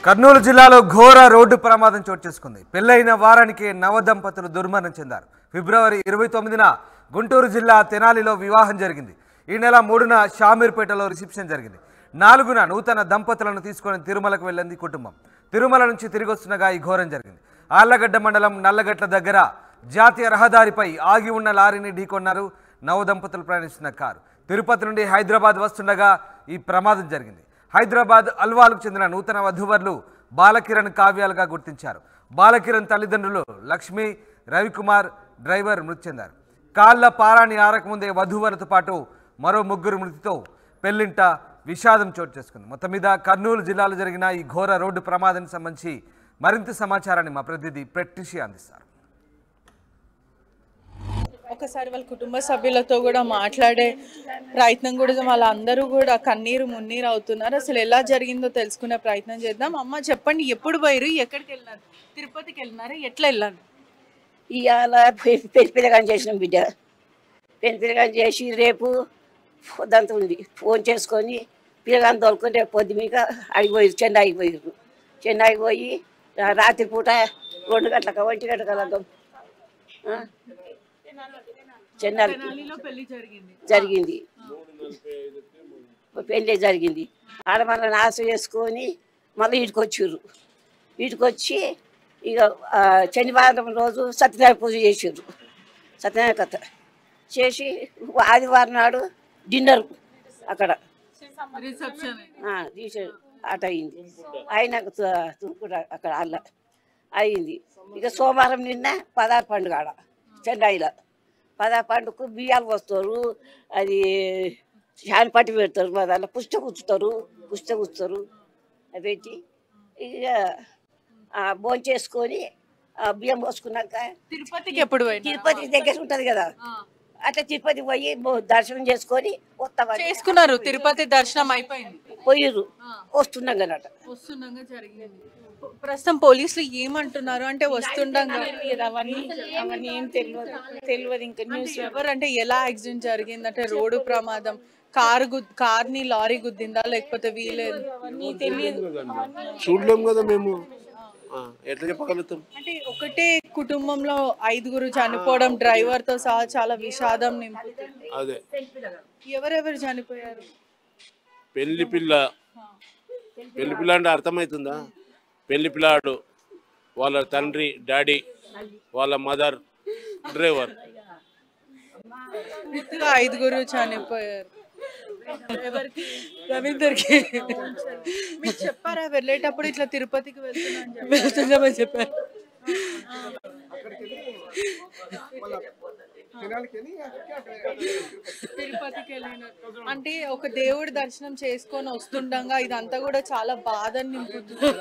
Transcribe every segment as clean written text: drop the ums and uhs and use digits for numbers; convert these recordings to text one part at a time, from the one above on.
కర్నూలు జిల్లాలో ఘోర రోడ్డు ప్రమాదం చోటు చేసుకుంది. పెళ్లైన వారానికి నవ దంపతులు దుర్మరణం చెందారు. ఫిబ్రవరి 29న గుంటూరు జిల్లా తెనాలిలో వివాహం జరిగింది. ఈ నెల 3న షామీర్పేటలో రిసెప్షన్ జరిగింది. 4న నూతన దంపతులను తీసుకొని తిరుమలకు వెళ్ళింది కుటుంబం. తిరుమల నుంచి తిరిగి వస్తుండగా ఈ ఘోరం జరిగింది. ఆళ్లగడ్డ మండలం నల్లగట్ల దగ్గర జాతీయ రహదారిపై ఆగి ఉన్న లారీని ఢీకొన్నారు నవ దంపతులు ప్రయాణిస్తున్న కారు. తిరుపతి నుండి హైదరాబాద్ వస్తుండగా ఈ ప్రమాదం జరిగింది. హైదరాబాద్ అల్వాలకు చెందిన నూతన వధూవరులు బాలకిరణ్ కావ్యాలుగా గుర్తించారు. బాలకిరణ్ తల్లిదండ్రులు లక్ష్మి, రవికుమార్, డ్రైవర్ మృతి చెందారు. కాళ్ల పారాణి ఆరకముందే వధూవరులతో పాటు మరో 3 మృతితో పెళ్లింట విషాదం చోటు చేసుకుంది. మొత్తం మీద కర్నూలు జిల్లాలో జరిగిన ఈ ఘోర రోడ్డు ప్రమాదానికి సంబంధించి మరింత సమాచారాన్ని మా ప్రతినిధి ప్రత్యూషి అందిస్తారు. ఒకసారి వాళ్ళ కుటుంబ సభ్యులతో కూడా మాట్లాడే ప్రయత్నం కూడా వాళ్ళందరూ కూడా కన్నీరు మున్నీరు అవుతున్నారు. అసలు ఎలా జరిగిందో తెలుసుకునే ప్రయత్నం చేద్దాం. అమ్మ చెప్పండి, ఎప్పుడు పోయారు, ఎక్కడికి వెళ్ళినారు? తిరుపతికి వెళ్ళినారు, ఎట్లా వెళ్ళారు? ఇవాళ పెళ్లి చేసినాం బిడ్డ. పెళ్లి చేసి రేపు పొద్దంతా ఉంది ఫోన్ చేసుకొని పిల్లగాని తోలుకొని రేపు పొద్దు మీద అడిగిపోయారు, చెన్నైకి పోయారు. చెన్నైకి పోయి రాత్రి పూట 2 గంటలకు 1 గంటలకు తెనాలిలో పెళ్లి జరిగింది. పెళ్ళి జరిగింది. ఆడ మనల్ని ఆశ చేసుకొని మళ్ళీ ఇంటికి వచ్చి ఇక శనివారం రోజు సత్యనారాయణ పూజ చేసారు. సత్యనారాయణ కథ చేసి ఆదివారం నాడు డిన్నర్ అక్కడ అట అయింది. అయినాక కూడా అక్కడ అల్ల అయింది. ఇక సోమవారం నిన్న 16 పండుగ ఆడ చెన్నైలో 16 పండుగకు బియ్యాలు వస్తారు, అది శాని పట్టి పెడతారు, దాంట్లో పుష్ట కూర్చుతారు అవి పెట్టి ఇక భోజనం చేసుకొని బియ్యం పోసుకున్నాక తిరుపతికి ఎప్పుడు తిరుపతి దగ్గర ఉంటుంది కదా, అట్లా తిరుపతి పోయి దర్శనం చేసుకొని చేసుకున్నారు. తిరుపతి దర్శనం అయిపోయింది, పోయిర్రు. వస్తున్నాగా జరిగింది. ప్రస్తుతం పోలీసులు ఏమంటున్నారు అంటే వస్తుండగా అవన్నీ ఏం తెలియదు ఇంకా న్యూస్ ఎవరంటే ఎలా యాక్సిడెంట్ జరిగింది అంటే రోడ్డు ప్రమాదం, కార్ని లారీ గుద్దిందా లేకపోతే వీలేదు అవన్నీ తెలియదు. చూడలేము కదా మేము, ఎట్లా చెప్పగలుగుతాం? అంటే ఒకటే కుటుంబంలో 5 చనిపోవడం, డ్రైవర్ తో సహా చాలా విషాదం నింపుతుంది. అదే ఎవరెవరు చనిపోయారు? పెళ్లి పిల్ల అంటే అర్థమవుతుందా? పెళ్లి పిల్లాడు, వాళ్ళ తండ్రి, డాడీ, వాళ్ళ మదర్, డ్రైవర్, 5 చనిపోయారు. ఎవరికి? రవీందర్కి. మీరు చెప్పారా వెళ్ళేటప్పుడు ఇట్లా తిరుపతికి వెళ్తున్నామని చెప్పారు? తిరుపతికి వెళ్ళినారు అంటే ఒక దేవుడి దర్శనం చేసుకొని వస్తుండగా ఇదంతా కూడా చాలా బాధని నింపుతుంది.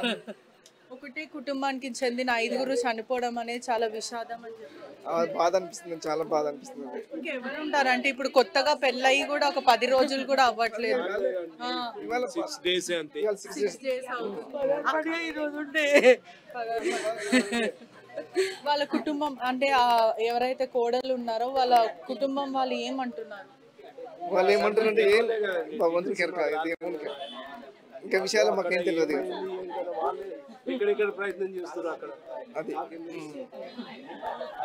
ఒకటే కుటుంబానికి చెందిన 5 చనిపోవడం అనేది చాలా విషాదం అని చెప్పారు. బాధ అనిపిస్తుంది, చాలా బాధ అనిపిస్తుంది. ఇంకెవరు ఉంటారంటే ఇప్పుడు కొత్తగా పెళ్ళయి కూడా ఒక 10 రోజులు కూడా అవ్వట్లేదు. 6 days అంతే. 6 days అవుతుంది. ఈ రోజు ఉంటే వాళ్ళ కుటుంబం అంటే ఎవరైతే కోడలు ఉన్నారో వాళ్ళ కుటుంబం వాళ్ళు ఏమంటున్నారు? వాళ్ళు ఏమంటారంటే ఏం భగవంతునికి ఇంకా విషయాలు మాకేం తెలియదు. ప్రయత్నం చేస్తారు అక్కడ. అది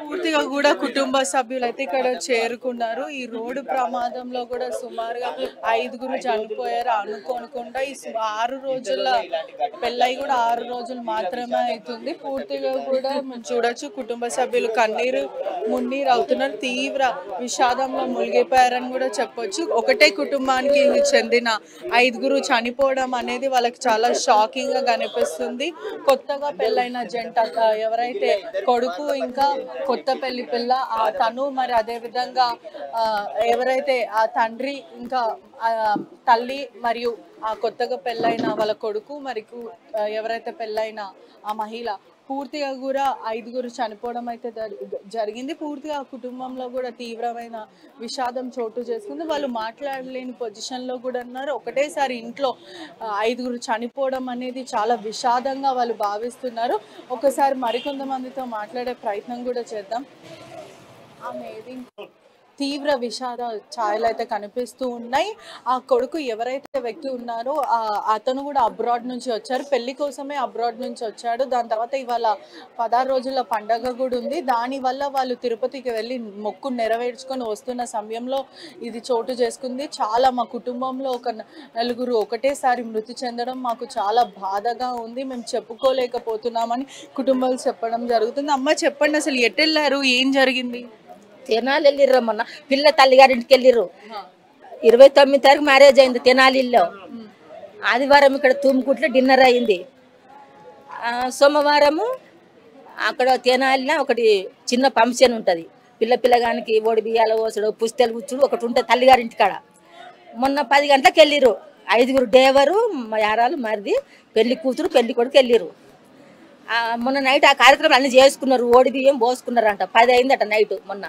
పూర్తిగా కూడా కుటుంబ సభ్యులు అయితే ఇక్కడ చేరుకున్నారు. ఈ రోడ్డు ప్రమాదంలో కూడా సుమారుగా 5 చనిపోయారు. అనుకోకుండా ఈ 6 రోజుల పెళ్ళయి కూడా 6 రోజులు మాత్రమే అవుతుంది. పూర్తిగా కూడా చూడొచ్చు కుటుంబ సభ్యులు కన్నీరు మున్నీరు అవుతున్నారు, తీవ్ర విషాదంలో మునిగిపోయారని కూడా చెప్పొచ్చు. ఒకటే కుటుంబానికి చెందిన 5 చనిపోవడం అనేది వాళ్ళకి చాలా షాకింగ్ గా కనిపిస్తుంది. కొత్తగా పెళ్ళైన జంట ఎవరైతే కొడుకు ఇంకా కొత్త పెళ్లి పిల్ల తను, మరి అదే విధంగా ఎవరైతే ఆ తండ్రి ఇంకా తల్లి మరియు ఆ కొత్తగా పెళ్ళైన వాళ్ళ కొడుకు మరియు ఎవరైతే పెళ్ళైన ఆ మహిళ పూర్తిగా కూడా 5 చనిపోవడం అయితే జరిగింది. పూర్తిగా ఆ కుటుంబంలో కూడా తీవ్రమైన విషాదం చోటు చేసుకుంది. వాళ్ళు మాట్లాడలేని పొజిషన్లో కూడా ఉన్నారు. ఒకటేసారి ఇంట్లో 5 చనిపోవడం అనేది చాలా విషాదంగా వాళ్ళు భావిస్తున్నారు. ఒకసారి మరికొంతమందితో మాట్లాడే ప్రయత్నం కూడా చేద్దాం. తీవ్ర విషాద ఛాయలు అయితే కనిపిస్తూ ఉన్నాయి. ఆ కొడుకు ఎవరైతే వ్యక్తి ఉన్నారో అతను కూడా అబ్రాడ్ నుంచి వచ్చారు, పెళ్లి కోసమే అబ్రాడ్ నుంచి వచ్చాడు. దాని తర్వాత ఇవాళ 16 రోజుల పండగ కూడా ఉంది. దానివల్ల వాళ్ళు తిరుపతికి వెళ్ళి మొక్కు నెరవేర్చుకొని వస్తున్న సమయంలో ఇది చోటు చేసుకుంది. చాలా మా కుటుంబంలో ఒక నలుగురు ఒకటేసారి మృతి చెందడం మాకు చాలా బాధగా ఉంది, మేము చెప్పుకోలేకపోతున్నామని కుటుంబాలు చెప్పడం జరుగుతుంది. అమ్మ చెప్పండి, అసలు ఎటు వెళ్ళారు, ఏం జరిగింది? తెనాలి వెళ్ళిర్రు, మొన్న పిల్ల తల్లిగారింటికి వెళ్ళిర్రు. 29 తారీఖు మ్యారేజ్ అయింది తెనాలిలో. ఆదివారం ఇక్కడ తుమ్ముకుట్లో డిన్నర్ అయింది. సోమవారము అక్కడ తెనాలిన ఒకటి చిన్న ఫంక్షన్ ఉంటుంది. పిల్లగానికి ఓడి బియ్యాల ఓసడు పుస్తలు కూర్చుడు ఒకటి ఉంటుంది తల్లిగారింటి కాడ. మొన్న 10 గంటలకు వెళ్ళిర్రు. 5గురు డేవరు యారాలు మరిది పెళ్లి కూతురు పెళ్లి కొడుకు వెళ్ళిర్రు. మొన్న నైట్ ఆ కార్యక్రమం అన్ని చేసుకున్నారు, ఓడి బియ్యం పోసుకున్నారంట. 10 అయిందట నైట్. మొన్న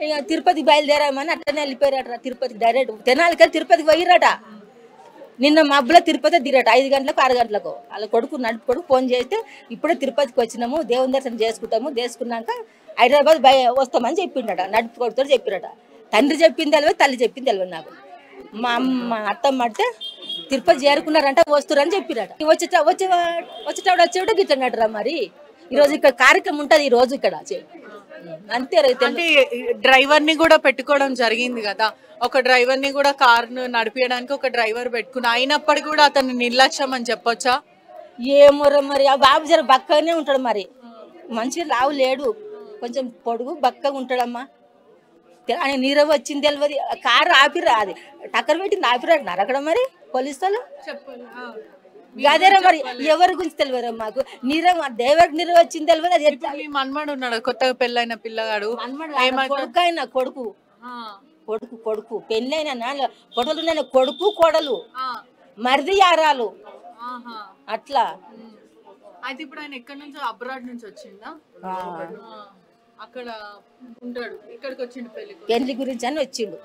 ఇక తిరుపతికి బయలుదేరామని అట్టనే వెళ్ళిపోయారట తిరుపతికి. డైరెక్ట్ తెనాలికి తిరుపతికి పోయిరట. నిన్న మబ్బులో తిరుపతి దిరట 5 గంటలకు 6 గంటలకు. వాళ్ళ నడుపు కొడుకు ఫోన్ చేస్తే ఇప్పుడే తిరుపతికి వచ్చినాము, దేవుని దర్శనం చేసుకున్నాక హైదరాబాద్ వస్తామని చెప్పిండట. నడుపు కొడుతో చెప్పిరట. తండ్రి చెప్పింది తెలియదు, తల్లి చెప్పింది తెలియదు నాకు. మా అత్తమ్మ అంటే తిరుపతి చేరుకున్నారంట, వస్తురని చెప్పిరట. వచ్చేటప్పుడు గిట్టనటరా. మరి ఈరోజు ఇక్కడ కార్యక్రమం ఉంటుంది, ఈ రోజు ఇక్కడ అంతే. అంటే డ్రైవర్ ని కూడా పెట్టుకోవడం జరిగింది కదా, ఒక డ్రైవర్ ని కూడా కారును నడిపించడానికి ఒక డ్రైవర్ పెట్టుకున్నా, అయినప్పటికీ కూడా అతను నిర్లక్ష్యం అని చెప్పొచ్చా? ఏమోరా మరి. ఆ బాబు జర బక్కగానే ఉంటాడు, మరి మంచిగా లావు లేడు, కొంచెం పొడుగు బక్కగా ఉంటాడమ్మా. ఆయన నీరవ్ వచ్చింది తెలియదు. కారు ఆపిరా, అది టక్కర్ పెట్టింది ఆపిరాడు అక్కడ. మరి పోలీసు వాళ్ళు అదేరా, మరి ఎవరి గురించి తెలియదు మాకు. దేవరికి నీరవ్ వచ్చింది తెలియదు. అది మన్మడు ఉన్నాడు, కొత్తగా పెళ్ళైన పిల్లగాడు, కొడుకు పెళ్ళైన కొడలు, కొడుకు కోడలు మరిది యారాలు అట్లా. అయితే ఇప్పుడు ఆయన ఎక్కడి నుంచి, అబ్రాడ్ నుంచి వచ్చిందా? అక్కడ ఉంటాడు, ఇక్కడికి వచ్చిండు పెళ్లి గురించి అని వచ్చిండు.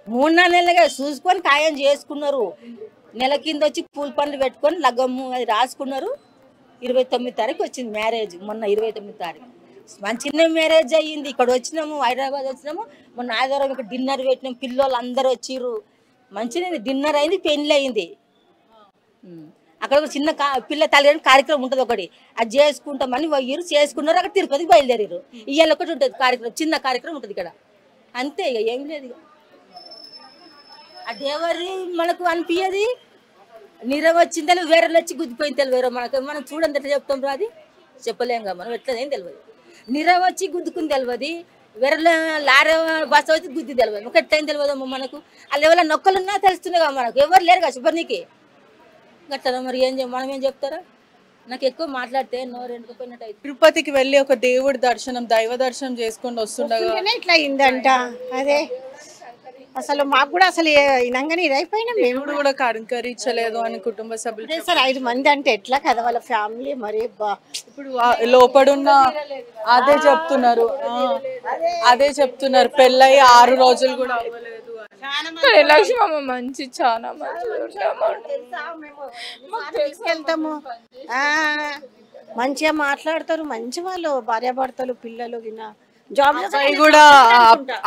3-4 నెలలుగా చూసుకొని ఖాయం చేసుకున్నారు. నెల కింద వచ్చి పూల పనులు పెట్టుకొని లగ్గము అది రాసుకున్నారు. 29 తారీఖు వచ్చింది మ్యారేజ్. మొన్న 29 తారీఖు మంచిగానే మ్యారేజ్ అయ్యింది. ఇక్కడ వచ్చినాము, హైదరాబాద్ వచ్చినాము. మొన్న ఆదివారం ఇక్కడ డిన్నర్ పెట్టినాం, పిల్లలు అందరూ వచ్చిర్రు. మంచిగా డిన్నర్ అయింది, పెళ్లి అయింది. అక్కడ ఒక చిన్న పిల్ల తల్లి కార్యక్రమం ఉంటుంది ఒకటి, అది చేసుకుంటామని పోయిర్రు, చేసుకున్నారు. అక్కడ తిరుపతికి బయలుదేరారు. ఇవాళ ఒకటి ఉంటుంది కార్యక్రమం, చిన్న కార్యక్రమం ఉంటుంది ఇక్కడ, అంతే. ఇక ఏం లేదు. ఇక ఆ దేవరి మనకు అనిపించది. నీరవ్ వచ్చింది తెలియదు, వేరే వచ్చి గుద్దిపోయింది తెలియదు. మనం చూడండి ఎట్లా చెప్తాం రా, అది చెప్పలేం కదా మనం, ఎట్లా ఏం తెలియదు. నీరవ్ వచ్చి గుద్దుకుని తెలియదు, వేరే లారీ బస్సు వచ్చి గుద్ది తెలియదు. ఒక ఎట్లయినా తెలియదు అమ్మ మనకు. వాళ్ళు ఎవరైనా నొక్కలున్నా తెలుస్తున్నాయి కదా మనకు, ఎవరు లేరు కదా శుభ్రనీకి గట్టరా. మరి మనం ఏం చెప్తారా? నాకు ఎక్కువ మాట్లాడితే నోరు ఎండుకుపోయినట్టు అయితే. తిరుపతికి వెళ్ళి ఒక దేవుడి దర్శనం, దైవ దర్శనం చేసుకొని వస్తుండగా ఇట్లా అయిందంట. అదే అసలు మాకు కూడా అసలు ఇనంగానే ఇదైపోయినా, మేము కూడా కరింకరించలేదు అని కుటుంబ సభ్యులు. సార్ 5 మంది అంటే ఎట్లా కదా వాళ్ళ ఫ్యామిలీ. మరి ఇప్పుడు లోపడున్న అదే చెప్తున్నారు పెళ్ళయి 6 రోజులు కూడా అవ్వలేదు. లక్ష్మమ్మ మంచి చాలా వెళ్తాము, మంచిగా మాట్లాడతారు, మంచి వాళ్ళు భార్యాభర్తలు పిల్లలు గిన జాబ్ కూడా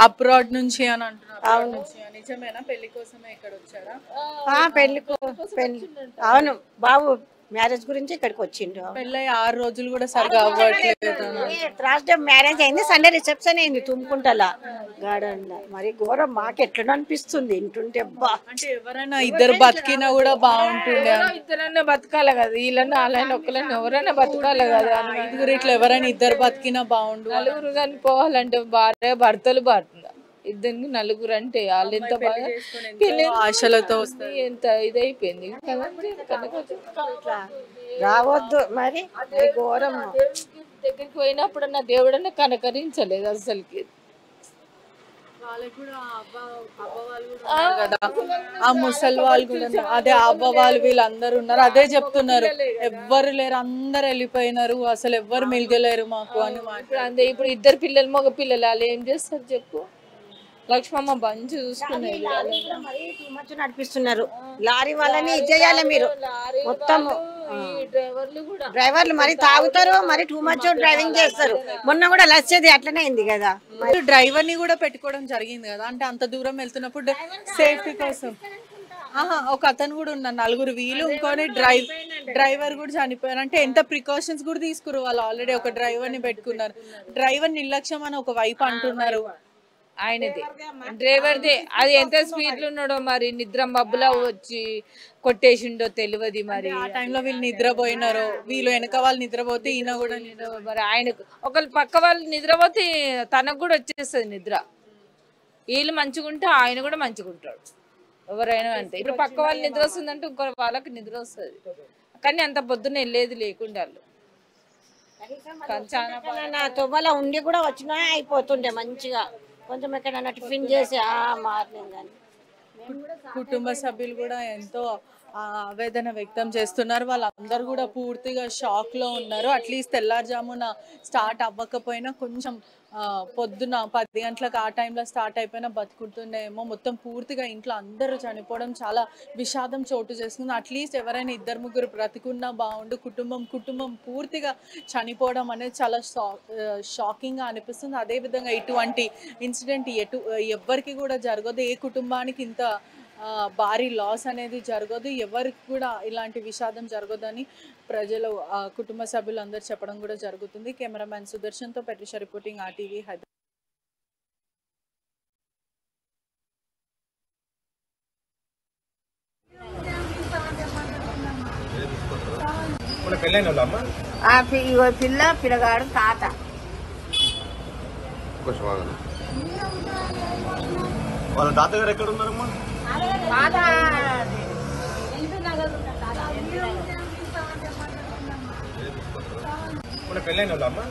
అబ్రాడ్ నుంచి అని అంటున్నారు. నిజమేనా? పెళ్లి కోసమే ఇక్కడ వచ్చారా? పెళ్లి అవును, బాబు మ్యారేజ్ గురించి ఇక్కడికి వచ్చిండు. పెళ్ళై 6 రోజులు కూడా సరిగా అవ్వట్లేదు. థర్స్డే మ్యారేజ్ అయింది, సండే రిసెప్షన్ అయింది తుమ్ముకుంటలా గార్డెన్ లో. మరి ఘోరం మాకు ఎట్లా అనిపిస్తుంది వింటుంటే. అంటే ఎవరైనా ఇద్దరు బతికినా కూడా బాగుంటుండే. ఇద్దరన్నా బతకాలి కదా, వీళ్ళన్నా వాళ్ళని ఒక్కలన్నా ఎవరైనా బతకాలి కదా. 5గురు ఇట్లా ఎవరైనా ఇద్దరు బతికినా బాగుండు. 4 కానీ పోవాలంటే భార్య భర్తలు బాగుంటుందా? 2 4 అంటే వాళ్ళు ఎంత బాగా ఆశలతో ఎంత ఇదైపోయింది. రావద్దు మరి ఘోరం. దగ్గరికి పోయినప్పుడు నా దేవుడన్నా కనకరించలేదు అసలుకి. ఆ ముసలి వాళ్ళు కూడా, అదే అవ్వ వాళ్ళు వీళ్ళందరూ ఉన్నారు, అదే చెప్తున్నారు. ఎవ్వరు లేరు, అందరు వెళ్ళిపోయినారు, అసలు ఎవ్వరు మిగిలేరు మాకు అని. అంతే. ఇప్పుడు 2 పిల్లలు మగ పిల్లలు, వాళ్ళు ఏం చేస్తారు చెప్పు? లక్ష్మమ్మ బంచి చూసుకునేది నడిపిస్తున్నారు లారీ వాళ్ళని చేయాలి మీరు మొత్తం. డ్రైవర్లు మరి తాగుతారు, మరి టూ మచ్ డ్రైవింగ్ చేస్తారు. మొన్న కూడా లచ్చేది అట్లనే అయింది కదా. డ్రైవర్ ని కూడా పెట్టుకోవడం జరిగింది కదా, అంటే అంత దూరం వెళ్తున్నప్పుడు సేఫ్టీ కోసం. ఒక అతను కూడా ఉన్నారు, నలుగురు వీలు, ఇంకోటి డ్రైవర్ కూడా చనిపోయారు. అంటే ఎంత ప్రికాషన్స్ కూడా తీసుకున్నారు వాళ్ళు. ఆల్రెడీ ఒక డ్రైవర్ ని పెట్టుకున్నారు. డ్రైవర్ నిర్లక్ష్యం అని ఒక వైపు అంటున్నారు. ఆయనది డ్రైవర్దే. అది ఎంత స్పీడ్ లో ఉన్నాడో మరి, నిద్ర మబ్బులా వచ్చి కొట్టేసిండో తెలియదు. మరి ఆ టైంలో వీళ్ళు నిద్రపోయినారో, వీళ్ళు వెనక వాళ్ళు నిద్రపోతే ఈయన కూడా మరి ఆయనకు ఒకళ్ళు పక్క వాళ్ళు నిద్రపోతే తనకు కూడా వచ్చేస్తుంది నిద్ర. వీళ్ళు మంచిగుంటే ఆయన కూడా మంచిగుంటాడు. ఎవరైనా అంతే. ఇప్పుడు పక్క వాళ్ళు నిద్ర వస్తుందంటే ఇంకో వాళ్ళకి నిద్ర వస్తుంది. కానీ అంత పొద్దున్న వెళ్ళేది లేకుండా నా తుమ్మల ఉండి కూడా వచ్చినా అయిపోతుండే మంచిగా. కొంచెం ఎక్కడైనా టిఫిన్ చేసి మార్నింగ్ అని. కుటుంబ సభ్యులు కూడా ఎంతో ఆవేదన వ్యక్తం చేస్తున్నారు. వాళ్ళందరూ కూడా పూర్తిగా షాక్ లో ఉన్నారు. అట్లీస్ట్ తెల్లారుజామున స్టార్ట్ అవ్వకపోయినా కొంచెం పొద్దున 10 గంటలకు ఆ టైంలో స్టార్ట్ అయిపోయినా బతుకుతుండేమో. మొత్తం పూర్తిగా ఇంట్లో అందరూ చనిపోవడం చాలా విషాదం చోటు చేస్తుంది. అట్లీస్ట్ ఎవరైనా 2-3 బ్రతికున్నా బాగుండు. కుటుంబం పూర్తిగా చనిపోవడం అనేది చాలా షాకింగ్గా అనిపిస్తుంది. అదేవిధంగా ఇటువంటి ఇన్సిడెంట్ ఎవ్వరికి కూడా జరగదు. ఏ కుటుంబానికి ఇంత భారీ లాస్ అనేది జరగదు. ఎవరికి కూడా ఇలాంటి విషాదం జరగదని ప్రజలు, కుటుంబ సభ్యులు అందరూ చెప్పడం కూడా జరుగుతుంది. Cameraman సుదర్శన్తో పెట్రిషా reporting RTV Hyderabad. పిల్లగాడు తాత వాళ్ళ తాతగారు ఎక్కడ ఉన్నారమ్మా? పెళ్ళైన వాళ్ళమ్మా?